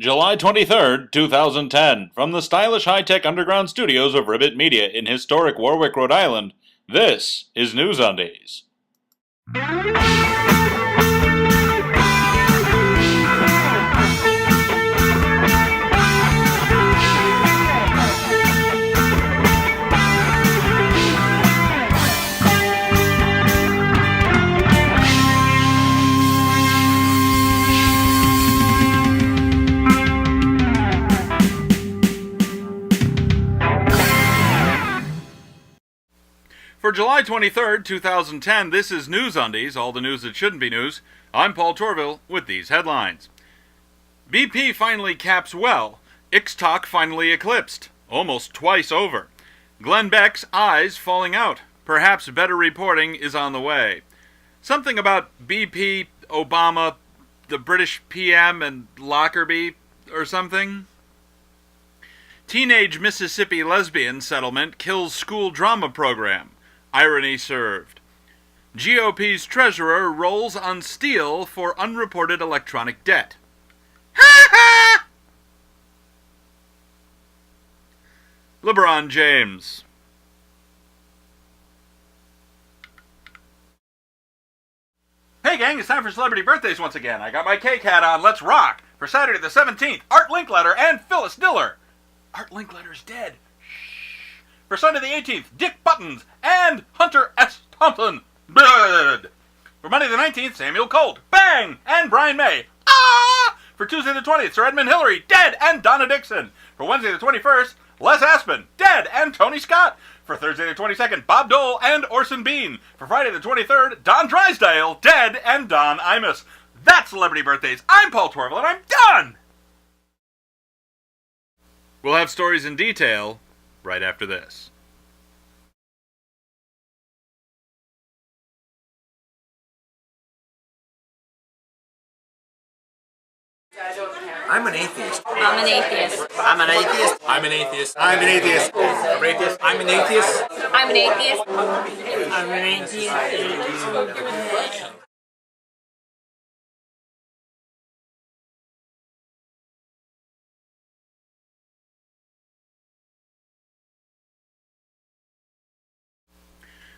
July 23rd, 2010, from the stylish high-tech underground studios of Ribbit Media in historic Warwick, Rhode Island, this is NewsUndies. For July 23rd, 2010, this is NewsUndies, all the news that shouldn't be news. I'm Paul Torville with these headlines. BP finally caps well. Ixtalk finally eclipsed. Almost twice over. Glenn Beck's eyes falling out. Perhaps better reporting is on the way. Something about BP, Obama, the British PM, and Lockerbie, or something? Teenage Mississippi lesbian settlement kills school drama program. Irony served. GOP's treasurer rolls on steel for unreported electronic debt. Ha ha! LeBron James. Hey gang, it's time for celebrity birthdays once again. I got my cake hat on, let's rock! For Saturday the 17th, Art Linkletter and Phyllis Diller. Art Linkletter's dead. For Sunday the 18th, Dick Buttons and Hunter S. Thompson. Good. For Monday the 19th, Samuel Colt. Bang! And Brian May. Ah! For Tuesday the 20th, Sir Edmund Hillary. Dead! And Donna Dixon. For Wednesday the 21st, Les Aspin. Dead! And Tony Scott. For Thursday the 22nd, Bob Dole and Orson Bean. For Friday the 23rd, Don Drysdale. Dead! And Don Imus. That's Celebrity Birthdays. I'm Paul Torville, and I'm done! We'll have stories in detail right after this. I'm an atheist. I'm an atheist. I'm an atheist. I'm an atheist. I'm an atheist. I'm an atheist. I'm an atheist. I'm an atheist.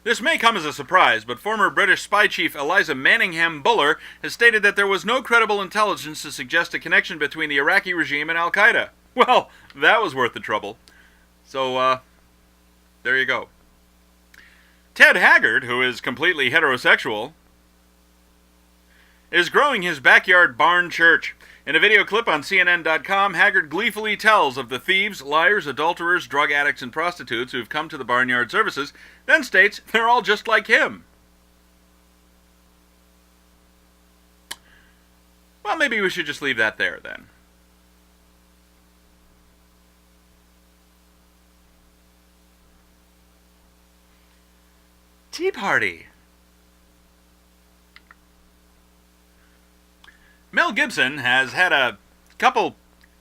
This may come as a surprise, but former British spy chief Eliza Manningham-Buller has stated that there was no credible intelligence to suggest a connection between the Iraqi regime and Al-Qaeda. Well, that was worth the trouble. So, there you go. Ted Haggard, who is completely heterosexual, is growing his backyard barn church. In a video clip on CNN.com, Haggard gleefully tells of the thieves, liars, adulterers, drug addicts, and prostitutes who've come to the barnyard services, then states they're all just like him. Well, maybe we should just leave that there, then. Tea Party. Mel Gibson has had a couple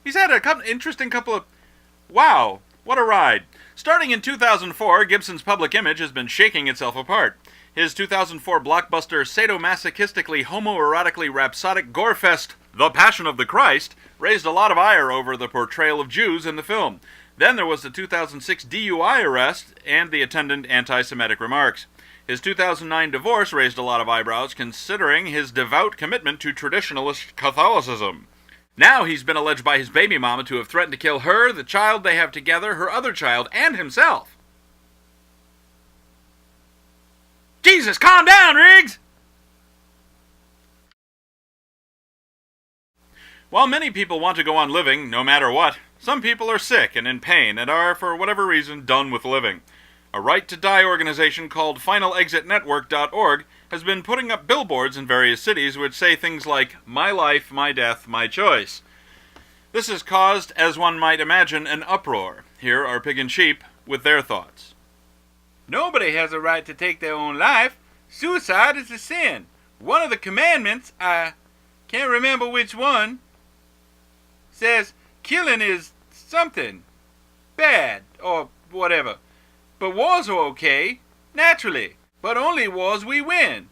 interesting couple of, wow, what a ride. Starting in 2004, Gibson's public image has been shaking itself apart. His 2004 blockbuster sadomasochistically homoerotically rhapsodic gorefest, The Passion of the Christ, raised a lot of ire over the portrayal of Jews in the film. Then there was the 2006 DUI arrest and the attendant anti-Semitic remarks. His 2009 divorce raised a lot of eyebrows considering his devout commitment to traditionalist Catholicism. Now he's been alleged by his baby mama to have threatened to kill her, the child they have together, her other child, and himself. Jesus, calm down, Riggs! While many people want to go on living, no matter what, some people are sick and in pain and are, for whatever reason, done with living. A right-to-die organization called FinalExitNetwork.org has been putting up billboards in various cities which say things like, "My life, my death, my choice." This has caused, as one might imagine, an uproar. Here are Pig and Sheep with their thoughts. Nobody has a right to take their own life. Suicide is a sin. One of the commandments, I can't remember which one, says killing is something bad or whatever. But wars are okay, naturally. But only wars we win.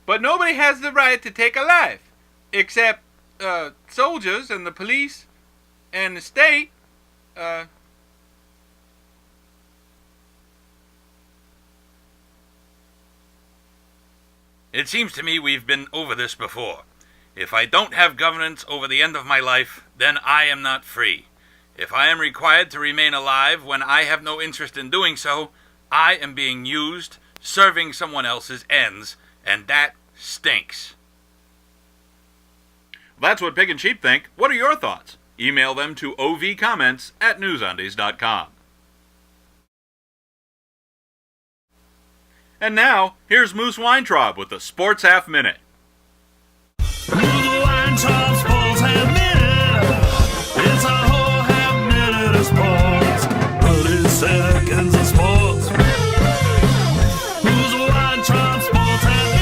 But nobody has the right to take a life. Except, soldiers and the police and the state, It seems to me we've been over this before. If I don't have governance over the end of my life, then I am not free. If I am required to remain alive when I have no interest in doing so, I am being used, serving someone else's ends, and that stinks. That's what Pig and Sheep think. What are your thoughts? Email them to ovcomments@newsundies.com. And now, here's Moose Weintraub with the Sports Half Minute. Weintraub Sports Half Minute. It's a whole half minute of sports. 30 seconds of sports. Who's Weintraub Sports Half Minute?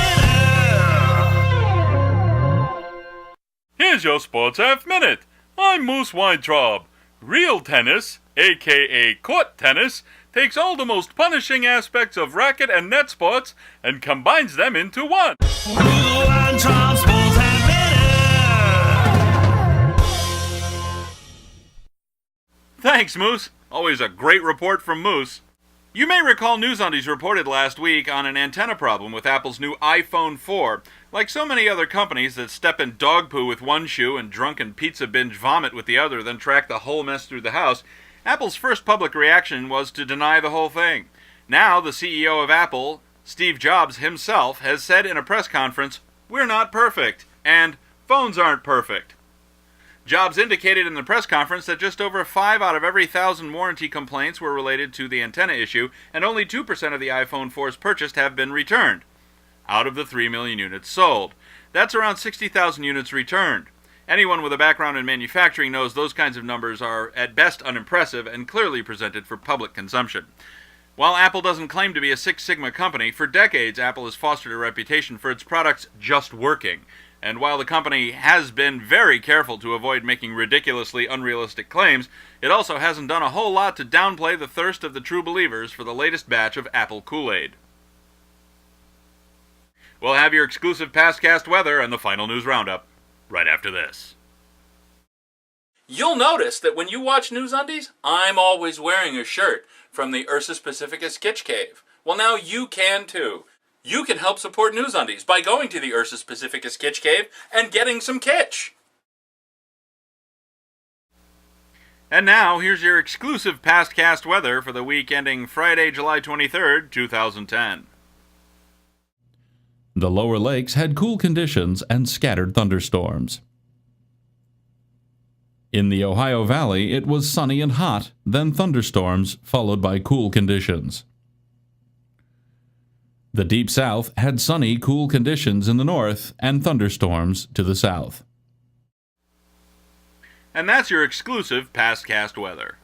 here's your Sports Half Minute. I'm Moose Weintraub. Real tennis, aka court tennis, takes all the most punishing aspects of racket and net sports and combines them into one. Weintraub Sports Half Minute. Thanks, Moose. Always a great report from Moose. You may recall NewsUndies reported last week on an antenna problem with Apple's new iPhone 4. Like so many other companies that step in dog poo with one shoe and drunken pizza binge vomit with the other, then track the whole mess through the house, Apple's first public reaction was to deny the whole thing. Now, the CEO of Apple, Steve Jobs himself, has said in a press conference, "We're not perfect," and "Phones aren't perfect." Jobs indicated in the press conference that just over 5 out of every 1,000 warranty complaints were related to the antenna issue, and only 2% of the iPhone 4s purchased have been returned, out of the 3 million units sold. That's around 60,000 units returned. Anyone with a background in manufacturing knows those kinds of numbers are at best unimpressive and clearly presented for public consumption. While Apple doesn't claim to be a Six Sigma company, for decades Apple has fostered a reputation for its products just working. And while the company has been very careful to avoid making ridiculously unrealistic claims, it also hasn't done a whole lot to downplay the thirst of the true believers for the latest batch of Apple Kool-Aid. We'll have your exclusive pastcast weather and the final news roundup right after this. You'll notice that when you watch NewsUndies, I'm always wearing a shirt from the Ursus Pacificus Kitsch Cave. Well, now you can too. You can help support NewsUndies by going to the Ursus Pacificus Kitsch Cave and getting some kitsch. And now, here's your exclusive pastcast weather for the week ending Friday, July 23rd, 2010. The lower lakes had cool conditions and scattered thunderstorms. In the Ohio Valley, it was sunny and hot, then thunderstorms, followed by cool conditions. The Deep South had sunny, cool conditions in the north and thunderstorms to the south. And that's your exclusive pastcast weather.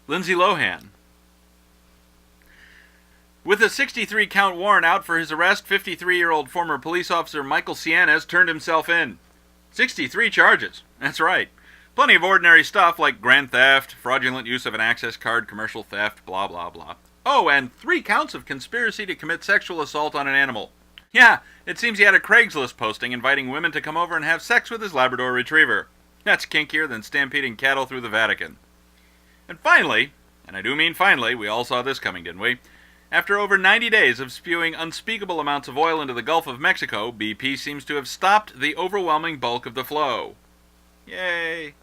Lindsay Lohan. With a 63-count warrant out for his arrest, 53-year-old former police officer Michael Sianes turned himself in. 63 charges. That's right. Plenty of ordinary stuff like grand theft, fraudulent use of an access card, commercial theft, blah, blah, blah. Oh, and 3 counts of conspiracy to commit sexual assault on an animal. Yeah, it seems he had a Craigslist posting inviting women to come over and have sex with his Labrador Retriever. That's kinkier than stampeding cattle through the Vatican. And finally, and I do mean finally, we all saw this coming, didn't we? After over 90 days of spewing unspeakable amounts of oil into the Gulf of Mexico, BP seems to have stopped the overwhelming bulk of the flow. Yay!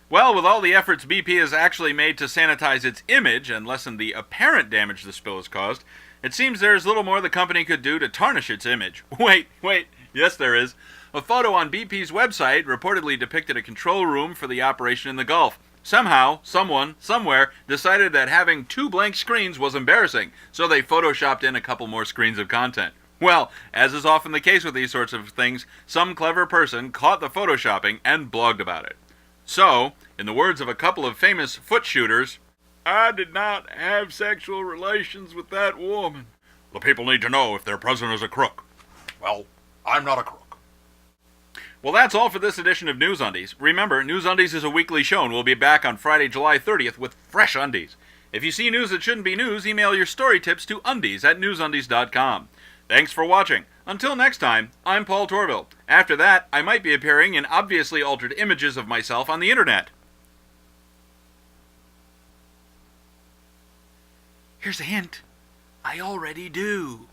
Well, with all the efforts BP has actually made to sanitize its image and lessen the apparent damage the spill has caused, it seems there's little more the company could do to tarnish its image. Wait, yes there is. A photo on BP's website reportedly depicted a control room for the operation in the Gulf. Somehow, someone, somewhere, decided that having 2 blank screens was embarrassing, so they photoshopped in a couple more screens of content. Well, as is often the case with these sorts of things, some clever person caught the photoshopping and blogged about it. So, in the words of a couple of famous foot shooters, "I did not have sexual relations with that woman. The people need to know if their president is a crook. Well, I'm not a crook." Well, that's all for this edition of NewsUndies. Remember, NewsUndies is a weekly show, and we'll be back on Friday, July 30th with fresh undies. If you see news that shouldn't be news, email your story tips to undies@newsundies.com. Thanks for watching. Until next time, I'm Paul Torville. After that, I might be appearing in obviously altered images of myself on the internet. Here's a hint. I already do.